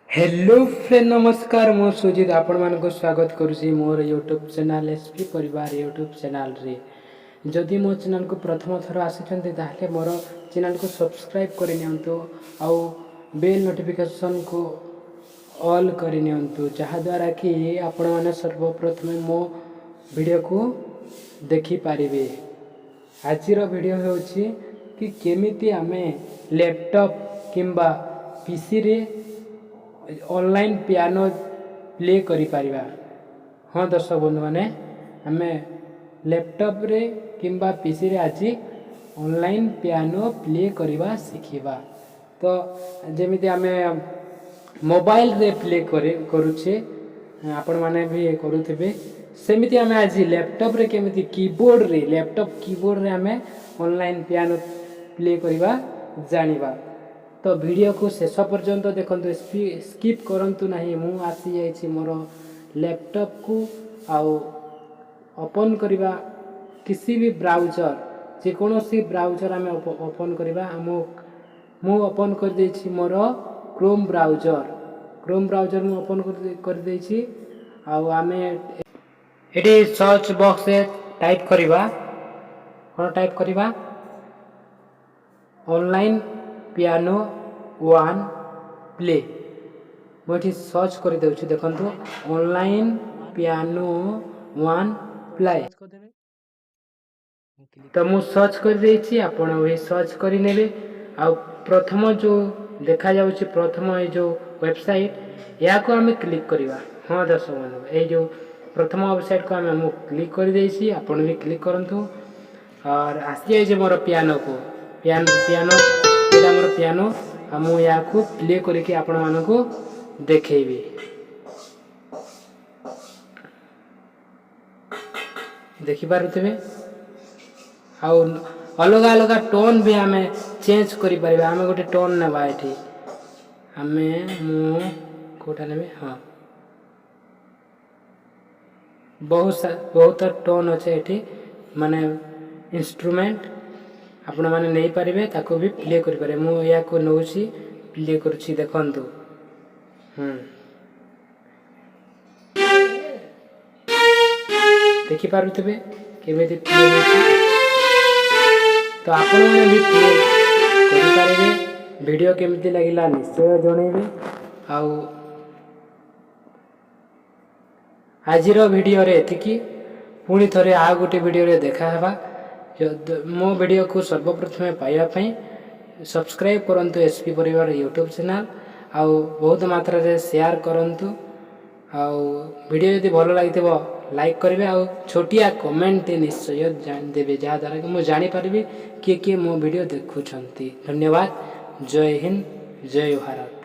Hello friend नमस्कार मो सुजित आपण मानक स्वागत करुछि मोर यूट्यूब चैनल एसपी परिवार यूट्यूब चैनल रे। जदि मो चैनल को प्रथम थर आसिछन्ते ताहले मोर चैनल को सब्सक्राइब करि नियंतु आउ बेल नोटिफिकेशन को ऑल करि नियंतु जहा द्वारा कि आपण माने सर्वप्रथम मो वीडियो को देखि पारिबे। आजिर वीडियो होछि कि केमिति आमे लैपटॉप किंबा पीसी रे ऑनलाइन पियानो प्ले करि परिबा। हाँ दर्शक बंधु माने आमे लैपटॉप रे किंबा पीसी रे आज ऑनलाइन पियानो प्ले करवा शिखिबा। तो जेमिति आमे मोबाइल रे प्ले करुछे आपण माने भी करूथिबे सेमिति आमे आज लैपटॉप रे केमिति कीबोर्ड रे लैपटॉप कीबोर्ड रे आमे ऑनलाइन पियानो प्ले करवा जानिबा। तो वीडियो को शेष पर्यंत देखंतु स्किप करंतु नहीं। मु आसी जाइछि मोर लैपटॉप को आउ ओपन करवा किसी भी ब्राउजर जेकोसी ब्राउजर आमे ओपन करवा। मु ओपन कर देछि मोर क्रोम ब्राउजर मु ओपन कर देछि। आउ आमे एटी सर्च बॉक्स रे टाइप करवा कोन टाइप करवा ऑनलाइन पियानो वन प्ले मुझे सर्च कर देउछि। देखंतु ऑनलाइन पियानो वन प्ले तो मु सर्च कर देछि आपण वही सर्च करि नेबे। आ प्रथम जो देखा जाउछि प्रथम ए जो वेबसाइट या को हमें क्लिक करवा। हाँ दर्शक बंधु ए जो प्रथम वेबसाइट को हमें क्लिक कर देछि आपण भी क्लिक करंतु और आसी जाय जे मोर पियानो को पियानो एटा मोर पियानो मु या को प्ले करके आपण मानको देखेबी। देखि पारुथिबे आ अलग अलग टोन भी हमें चेंज करि परिबा। हमें गोटे टोन नेबा एठी हमें मु कोठा नेबे। हाँ बहुत टोन अच्छे एठी माने इंस्ट्रूमेंट आपण माने नहीं पारिबे ताको भी प्ले करि पारे। मु या को नउछि प्ले करछि देखंतु। देखि पारुथिबे केमिति प्ले होछि। तो आपण माने भी प्ले करि पारिबे। वीडियो केमिति लागिला निश्चय जणेबे। आउ आजिरो वीडियो रे एतिकी पुणी थरे आ गोटे वीडियो रे देखा हेबा। मो वीडियो को सर्वप्रथम पाइबा पई सब्सक्राइब करंतु एसपी परिवार यूट्यूब चैनल आउ बहुत मात्रा रे शेयर करंतु। आउ वीडियो यदि भलो लागिथिबो लाइक करिवे आउ छोटिया कमेंट निश्चय जान देबे जहा द्वारा कि मु जानि पारिबे के मो वीडियो देखुछंती। धन्यवाद। जय हिंद जय भारत।